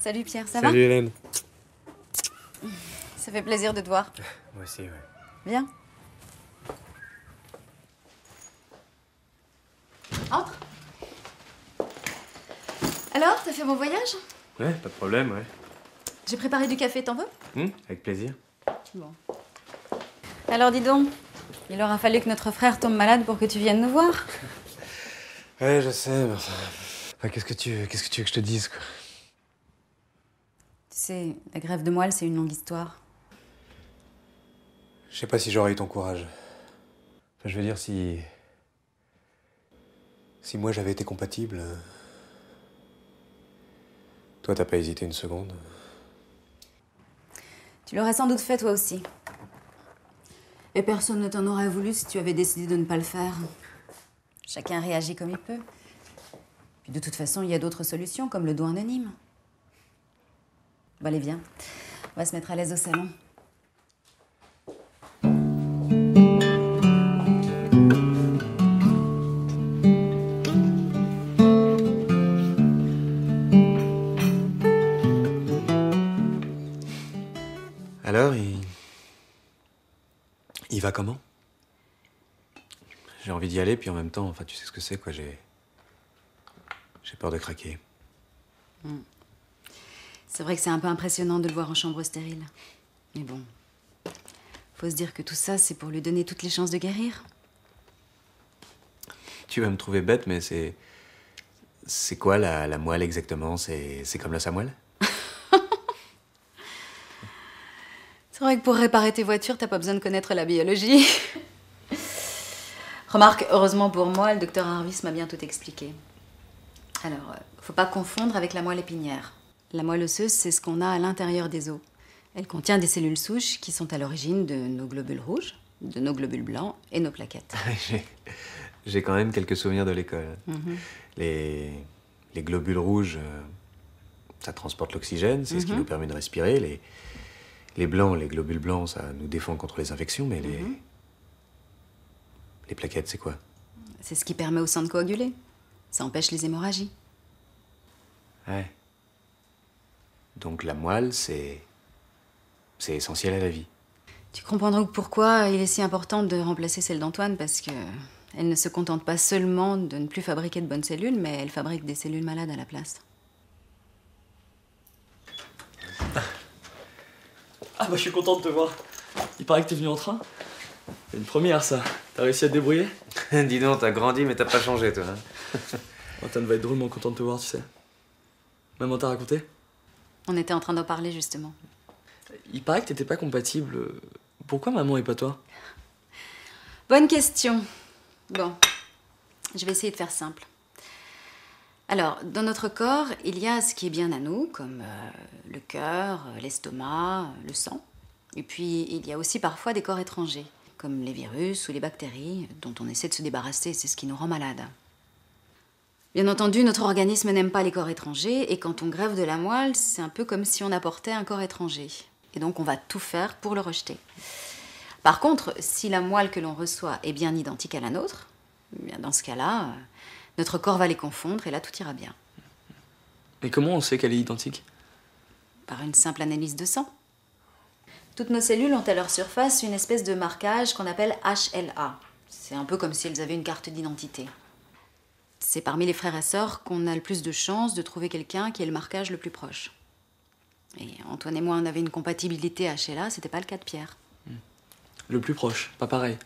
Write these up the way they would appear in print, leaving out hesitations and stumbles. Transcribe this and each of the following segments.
Salut Pierre, ça va? Salut Hélène. Ça fait plaisir de te voir. Moi aussi, ouais. Viens. Entre. Alors, t'as fait mon voyage? Ouais, pas de problème, ouais. J'ai préparé du café, t'en veux? Avec plaisir. Bon. Alors dis donc, il aura fallu que notre frère tombe malade pour que tu viennes nous voir. Ouais, je sais, mais enfin, qu'est-ce que tu veux que je te dise, quoi? Tu sais, la greffe de moelle, c'est une longue histoire. Je sais pas si j'aurais eu ton courage. Enfin, je veux dire, si moi j'avais été compatible... Toi, t'as pas hésité une seconde. Tu l'aurais sans doute fait toi aussi. Et personne ne t'en aurait voulu si tu avais décidé de ne pas le faire. Chacun réagit comme il peut. Puis de toute façon, il y a d'autres solutions, comme le don anonyme. Bon, allez, viens. On va se mettre à l'aise au salon. Alors, il va comment? J'ai envie d'y aller, puis en même temps, enfin, tu sais ce que c'est, quoi, j'ai peur de craquer. C'est vrai que c'est un peu impressionnant de le voir en chambre stérile. Mais bon, faut se dire que tout ça, c'est pour lui donner toutes les chances de guérir. Tu vas me trouver bête, mais c'est quoi la moelle exactement? C'est comme l'os à moelle? C'est vrai que pour réparer tes voitures, t'as pas besoin de connaître la biologie. Remarque, heureusement pour moi, le docteur Harvis m'a bien tout expliqué. Alors, faut pas confondre avec la moelle épinière. La moelle osseuse, c'est ce qu'on a à l'intérieur des os. Elle contient des cellules souches qui sont à l'origine de nos globules rouges, de nos globules blancs et nos plaquettes. J'ai quand même quelques souvenirs de l'école. Les globules rouges, ça transporte l'oxygène, c'est ce qui nous permet de respirer. Les blancs, les globules blancs, ça nous défend contre les infections, mais les plaquettes, c'est quoi? C'est ce qui permet au sang de coaguler. Ça empêche les hémorragies. Ouais. Donc la moelle, c'est essentiel à la vie. Tu comprends donc pourquoi il est si important de remplacer celle d'Antoine, parce que elle ne se contente pas seulement de ne plus fabriquer de bonnes cellules, mais elle fabrique des cellules malades à la place. Ah bah je suis content de te voir. Il paraît que t'es venu en train. C'est une première ça. T'as réussi à te débrouiller? Dis donc, t'as grandi mais t'as pas changé, toi. Hein. Antoine va être drôlement content de te voir, tu sais. Maman t'a raconté? On était en train d'en parler, justement. Il paraît que t'étais pas compatible. Pourquoi maman et pas toi? Bonne question. Bon, je vais essayer de faire simple. Alors, dans notre corps, il y a ce qui est bien à nous, comme le cœur, l'estomac, le sang. Et puis, il y a aussi parfois des corps étrangers, comme les virus ou les bactéries, dont on essaie de se débarrasser, c'est ce qui nous rend malades. Bien entendu, notre organisme n'aime pas les corps étrangers, et quand on greffe de la moelle, c'est un peu comme si on apportait un corps étranger. Et donc, on va tout faire pour le rejeter. Par contre, si la moelle que l'on reçoit est bien identique à la nôtre, bien dans ce cas-là, notre corps va les confondre et là, tout ira bien. Mais comment on sait qu'elle est identique? Par une simple analyse de sang. Toutes nos cellules ont à leur surface une espèce de marquage qu'on appelle HLA. C'est un peu comme si elles avaient une carte d'identité. C'est parmi les frères et sœurs qu'on a le plus de chances de trouver quelqu'un qui ait le marquage le plus proche. Et Antoine et moi, on avait une compatibilité HLA, c'était pas le cas de Pierre. Le plus proche, pas pareil.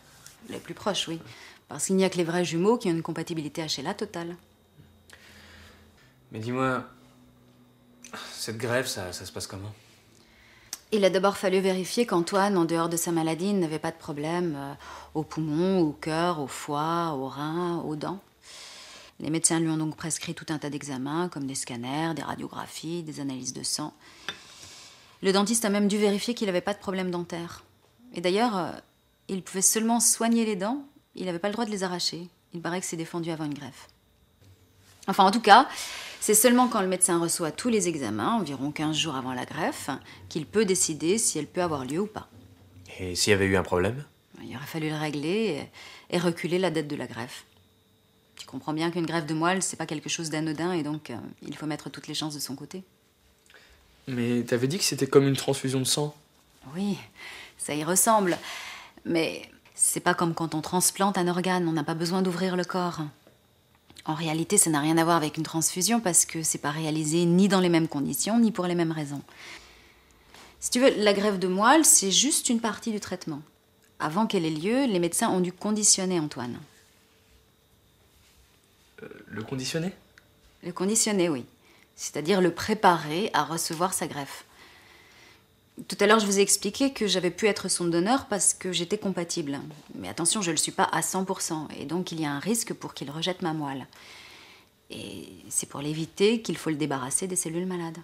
Le plus proche, oui. Parce qu'il n'y a que les vrais jumeaux qui ont une compatibilité HLA totale. Mais dis-moi, cette greffe, ça se passe comment? Il a d'abord fallu vérifier qu'Antoine, en dehors de sa maladie, n'avait pas de problème aux poumons, au cœur, au foie, aux reins, aux dents. Les médecins lui ont donc prescrit tout un tas d'examens, comme des scanners, des radiographies, des analyses de sang. Le dentiste a même dû vérifier qu'il n'avait pas de problème dentaire. Et d'ailleurs, il pouvait seulement soigner les dents, il n'avait pas le droit de les arracher. Il paraît que c'est défendu avant une greffe. Enfin, en tout cas, c'est seulement quand le médecin reçoit tous les examens, environ 15 jours avant la greffe, qu'il peut décider si elle peut avoir lieu ou pas. Et s'il y avait eu un problème? Il aurait fallu le régler et reculer la date de la greffe. Tu comprends bien qu'une greffe de moelle, c'est pas quelque chose d'anodin et donc il faut mettre toutes les chances de son côté. Mais t'avais dit que c'était comme une transfusion de sang. Oui, ça y ressemble. Mais c'est pas comme quand on transplante un organe, on n'a pas besoin d'ouvrir le corps. En réalité, ça n'a rien à voir avec une transfusion parce que c'est pas réalisé ni dans les mêmes conditions, ni pour les mêmes raisons. Si tu veux, la greffe de moelle, c'est juste une partie du traitement. Avant qu'elle ait lieu, les médecins ont dû conditionner Antoine. Le conditionner? Le conditionner, oui. C'est-à-dire le préparer à recevoir sa greffe. Tout à l'heure, je vous ai expliqué que j'avais pu être son donneur parce que j'étais compatible. Mais attention, je ne le suis pas à 100%. Et donc, il y a un risque pour qu'il rejette ma moelle. Et c'est pour l'éviter qu'il faut le débarrasser des cellules malades.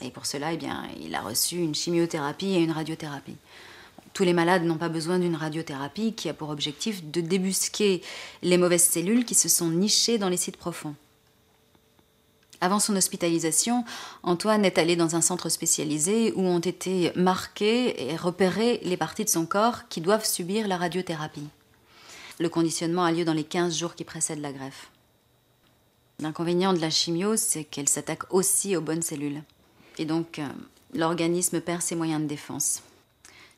Et pour cela, eh bien, il a reçu une chimiothérapie et une radiothérapie. Tous les malades n'ont pas besoin d'une radiothérapie qui a pour objectif de débusquer les mauvaises cellules qui se sont nichées dans les sites profonds. Avant son hospitalisation, Antoine est allé dans un centre spécialisé où ont été marquées et repérées les parties de son corps qui doivent subir la radiothérapie. Le conditionnement a lieu dans les 15 jours qui précèdent la greffe. L'inconvénient de la chimio, c'est qu'elle s'attaque aussi aux bonnes cellules. Et donc, l'organisme perd ses moyens de défense.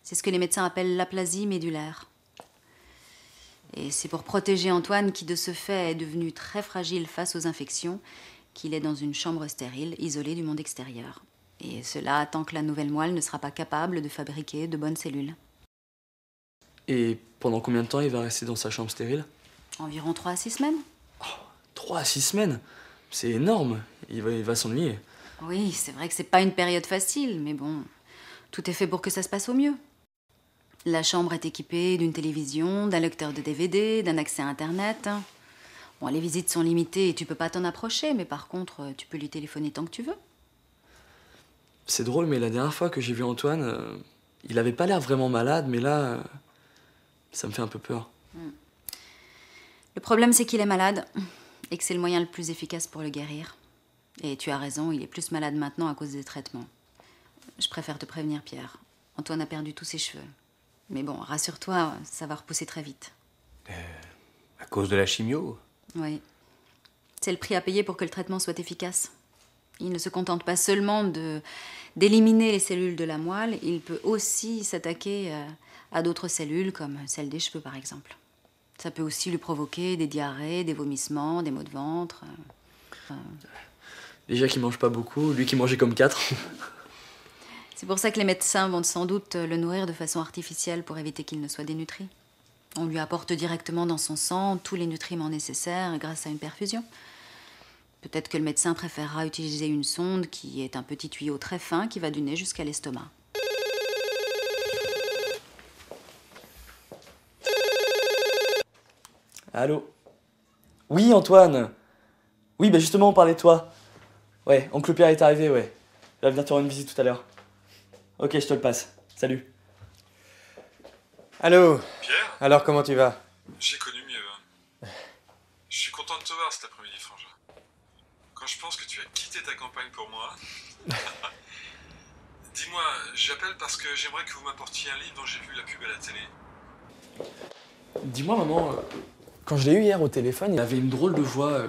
C'est ce que les médecins appellent l'aplasie médulaire. Et c'est pour protéger Antoine, qui de ce fait est devenu très fragile face aux infections, qu'il est dans une chambre stérile, isolée du monde extérieur. Et cela tant que la nouvelle moelle ne sera pas capable de fabriquer de bonnes cellules. Et pendant combien de temps il va rester dans sa chambre stérile? Environ 3 à 6 semaines. 3 à 6 semaines? C'est énorme. Il va s'ennuyer. Oui, c'est vrai que c'est pas une période facile, mais bon, tout est fait pour que ça se passe au mieux. La chambre est équipée d'une télévision, d'un lecteur de DVD, d'un accès à Internet. Bon, les visites sont limitées et tu peux pas t'en approcher, mais par contre, tu peux lui téléphoner tant que tu veux. C'est drôle, mais la dernière fois que j'ai vu Antoine, il avait pas l'air vraiment malade, mais là, ça me fait un peu peur. Le problème, c'est qu'il est malade et que c'est le moyen le plus efficace pour le guérir. Et tu as raison, il est plus malade maintenant à cause des traitements. Je préfère te prévenir, Pierre. Antoine a perdu tous ses cheveux. Mais bon, rassure-toi, ça va repousser très vite. À cause de la chimio? Oui. C'est le prix à payer pour que le traitement soit efficace. Il ne se contente pas seulement d'éliminer les cellules de la moelle, il peut aussi s'attaquer à d'autres cellules, comme celles des cheveux, par exemple. Ça peut aussi lui provoquer des diarrhées, des vomissements, des maux de ventre. Déjà qu'il mange pas beaucoup, lui qui mangeait comme 4. C'est pour ça que les médecins vont sans doute le nourrir de façon artificielle pour éviter qu'il ne soit dénutri. On lui apporte directement dans son sang tous les nutriments nécessaires grâce à une perfusion. Peut-être que le médecin préférera utiliser une sonde qui est un petit tuyau très fin qui va du nez jusqu'à l'estomac. Allô? Oui, Antoine. Oui, bah justement, on parlait de toi. Ouais, oncle Pierre est arrivé, ouais. Il va venir te rendre une visite tout à l'heure. Ok, je te le passe. Salut. Allô? Pierre, Alors, comment tu vas? j'ai connu mieux. Je suis content de te voir cet après-midi, Frangin. Quand je pense que tu as quitté ta campagne pour moi... Dis-moi, j'appelle parce que j'aimerais que vous m'apportiez un livre dont j'ai vu la pub à la télé. Dis-moi, maman, quand je l'ai eu hier au téléphone, il avait une drôle de voix,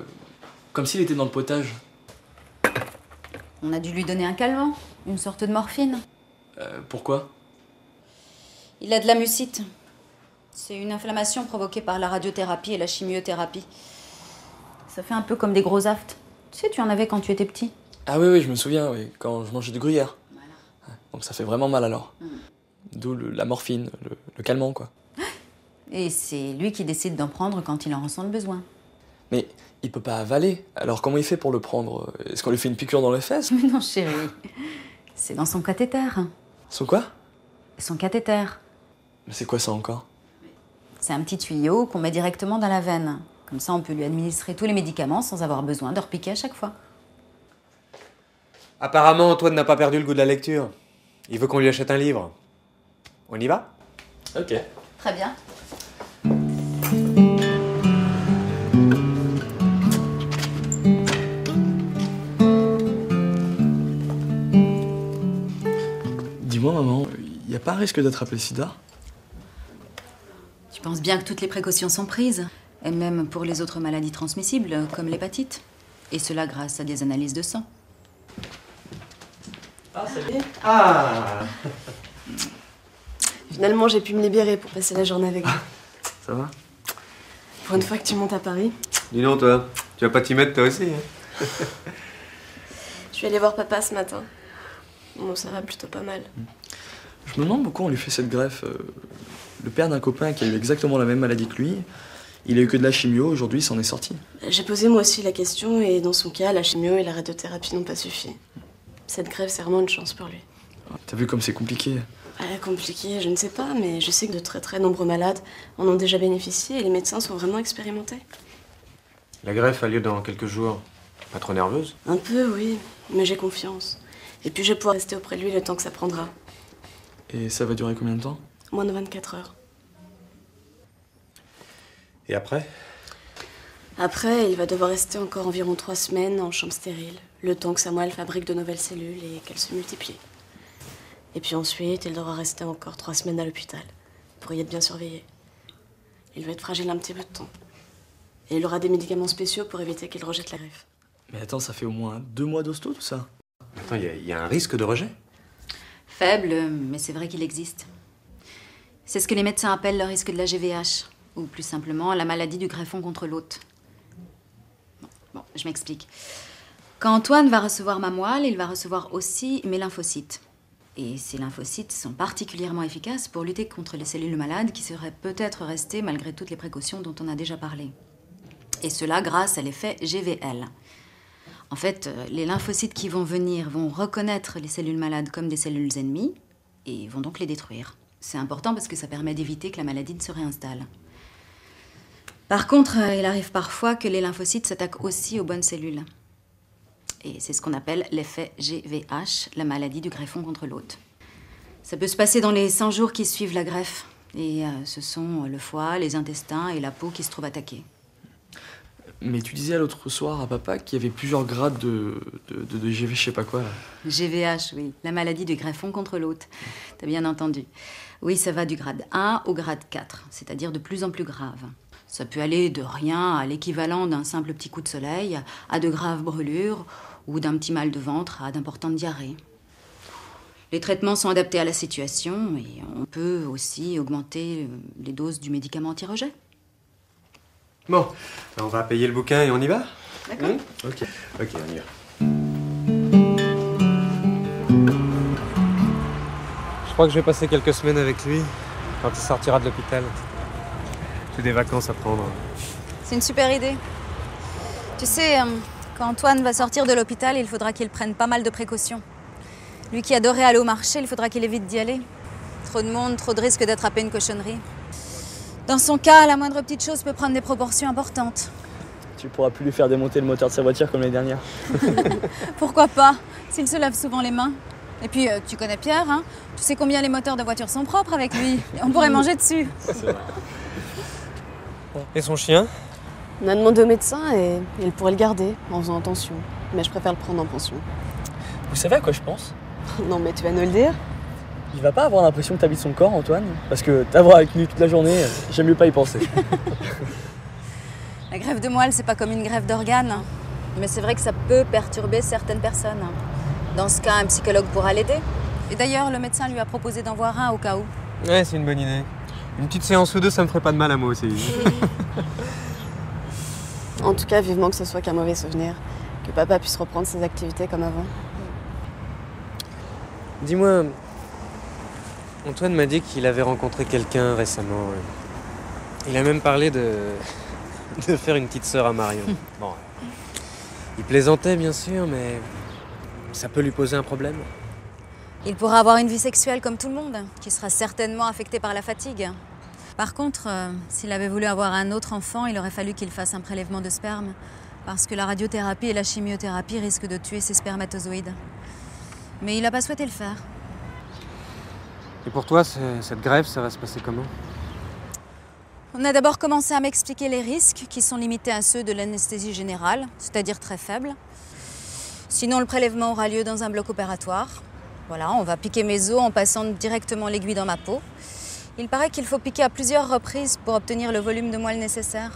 comme s'il était dans le potage. On a dû lui donner un calmant, une sorte de morphine. Pourquoi? Il a de la mucite. C'est une inflammation provoquée par la radiothérapie et la chimiothérapie. Ça fait un peu comme des gros aftes. Tu sais, tu en avais quand tu étais petit. Ah oui, je me souviens, oui, quand je mangeais du gruyère. Voilà. Donc ça fait vraiment mal alors. D'où la morphine, le calmant, quoi. Et c'est lui qui décide d'en prendre quand il en ressent le besoin. Mais il peut pas avaler, alors comment il fait pour le prendre? Est-ce qu'on lui fait une piqûre dans les fesses? Mais non, chérie. C'est dans son cathéter. Son quoi? Son cathéter. Mais c'est quoi ça encore? C'est un petit tuyau qu'on met directement dans la veine. Comme ça, on peut lui administrer tous les médicaments sans avoir besoin de repiquer à chaque fois. Apparemment, Antoine n'a pas perdu le goût de la lecture. Il veut qu'on lui achète un livre. On y va? Ok. Très bien. Dis-moi, maman, y a pas un risque d'attraper le sida? Tu penses bien que toutes les précautions sont prises, et même pour les autres maladies transmissibles, comme l'hépatite. Et cela grâce à des analyses de sang. Ah, salut. Ah. Finalement, j'ai pu me libérer pour passer la journée avec vous. Ça va? Pour une fois que tu montes à Paris. Dis donc, toi, tu vas pas t'y mettre toi aussi, hein? Je suis allée voir papa ce matin. Bon, ça va plutôt pas mal. Je me demande pourquoi on lui fait cette greffe. Le père d'un copain qui a eu exactement la même maladie que lui, il a eu que de la chimio, aujourd'hui il s'en est sorti. J'ai posé moi aussi la question et dans son cas, la chimio et la radiothérapie n'ont pas suffi. Cette greffe, c'est vraiment une chance pour lui. T'as vu comme c'est compliqué? Compliqué, je ne sais pas, mais je sais que de très nombreux malades en ont déjà bénéficié et les médecins sont vraiment expérimentés. La greffe a lieu dans quelques jours. Pas trop nerveuse? Un peu, oui, mais j'ai confiance. Et puis je vais pouvoir rester auprès de lui le temps que ça prendra. Et ça va durer combien de temps? Moins de 24 heures. Et après? Après, il va devoir rester encore environ 3 semaines en chambre stérile, le temps que sa moelle fabrique de nouvelles cellules et qu'elles se multiplient. Et puis ensuite, il devra rester encore 3 semaines à l'hôpital pour y être bien surveillé. Il va être fragile un petit peu de temps. Et il aura des médicaments spéciaux pour éviter qu'il rejette la greffe. Mais attends, ça fait au moins 2 mois d'hosto tout ça? Attends, il y a un risque de rejet? Faible, mais c'est vrai qu'il existe. C'est ce que les médecins appellent le risque de la GVH, ou plus simplement la maladie du greffon contre l'hôte. Bon, je m'explique. Quand Antoine va recevoir ma moelle, il va recevoir aussi mes lymphocytes. Et ces lymphocytes sont particulièrement efficaces pour lutter contre les cellules malades qui seraient peut-être restées malgré toutes les précautions dont on a déjà parlé. Et cela grâce à l'effet GVL. En fait, les lymphocytes qui vont venir vont reconnaître les cellules malades comme des cellules ennemies et vont donc les détruire. C'est important parce que ça permet d'éviter que la maladie ne se réinstalle. Par contre, il arrive parfois que les lymphocytes s'attaquent aussi aux bonnes cellules. Et c'est ce qu'on appelle l'effet GVH, la maladie du greffon contre l'hôte. Ça peut se passer dans les 100 jours qui suivent la greffe. Et ce sont le foie, les intestins et la peau qui se trouvent attaqués. Mais tu disais l'autre soir à papa qu'il y avait plusieurs grades de GV, je sais pas quoi. Là. GVH, oui. La maladie du greffon contre l'hôte. T'as bien entendu. Oui, ça va du grade 1 au grade 4, c'est-à-dire de plus en plus grave. Ça peut aller de rien à l'équivalent d'un simple petit coup de soleil, à de graves brûlures, ou d'un petit mal de ventre à d'importantes diarrhées. Les traitements sont adaptés à la situation et on peut aussi augmenter les doses du médicament anti-rejet. Bon, on va payer le bouquin et on y va? D'accord. Ok, on y va. Je crois que je vais passer quelques semaines avec lui quand il sortira de l'hôpital. J'ai des vacances à prendre. C'est une super idée. Tu sais, quand Antoine va sortir de l'hôpital, il faudra qu'il prenne pas mal de précautions. Lui qui adorait aller au marché, il faudra qu'il évite d'y aller. Trop de monde, trop de risques d'attraper une cochonnerie. Dans son cas, la moindre petite chose peut prendre des proportions importantes. Tu pourras plus lui faire démonter le moteur de sa voiture comme l'année dernière. Pourquoi pas, s'il se lave souvent les mains. Et puis, tu connais Pierre, hein? Tu sais combien les moteurs de voiture sont propres avec lui. On pourrait manger dessus. Et son chien? On a demandé au médecin et il pourrait le garder en faisant attention. Mais je préfère le prendre en pension. Vous savez à quoi je pense? Non mais tu vas nous le dire? Il va pas avoir l'impression que t'habites son corps, Antoine? Parce que t'avoir avec lui toute la journée, j'aime mieux pas y penser. La greffe de moelle, c'est pas comme une greffe d'organes. Mais c'est vrai que ça peut perturber certaines personnes. Dans ce cas, un psychologue pourra l'aider. Et d'ailleurs, le médecin lui a proposé d'en voir un au cas où. Ouais, c'est une bonne idée. Une petite séance ou deux, ça me ferait pas de mal à moi aussi. En tout cas, vivement que ce soit qu'un mauvais souvenir. Que papa puisse reprendre ses activités comme avant. Dis-moi, Antoine m'a dit qu'il avait rencontré quelqu'un récemment. Il a même parlé de faire une petite sœur à Marion. Bon, il plaisantait bien sûr, mais ça peut lui poser un problème. Il pourra avoir une vie sexuelle comme tout le monde, qui sera certainement affectée par la fatigue. Par contre, s'il avait voulu avoir un autre enfant, il aurait fallu qu'il fasse un prélèvement de sperme, parce que la radiothérapie et la chimiothérapie risquent de tuer ses spermatozoïdes. Mais il n'a pas souhaité le faire. Et pour toi, cette greffe, ça va se passer comment? On a d'abord commencé à m'expliquer les risques, qui sont limités à ceux de l'anesthésie générale, c'est-à-dire très faibles. Sinon, le prélèvement aura lieu dans un bloc opératoire. Voilà, on va piquer mes os en passant directement l'aiguille dans ma peau. Il paraît qu'il faut piquer à plusieurs reprises pour obtenir le volume de moelle nécessaire.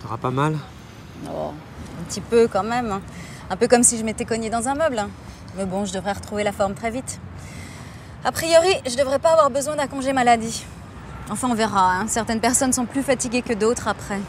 T'auras pas mal? Oh, un petit peu quand même. Un peu comme si je m'étais cognée dans un meuble. Mais bon, je devrais retrouver la forme très vite. A priori, je devrais pas avoir besoin d'un congé maladie. Enfin, on verra, hein. Certaines personnes sont plus fatiguées que d'autres après.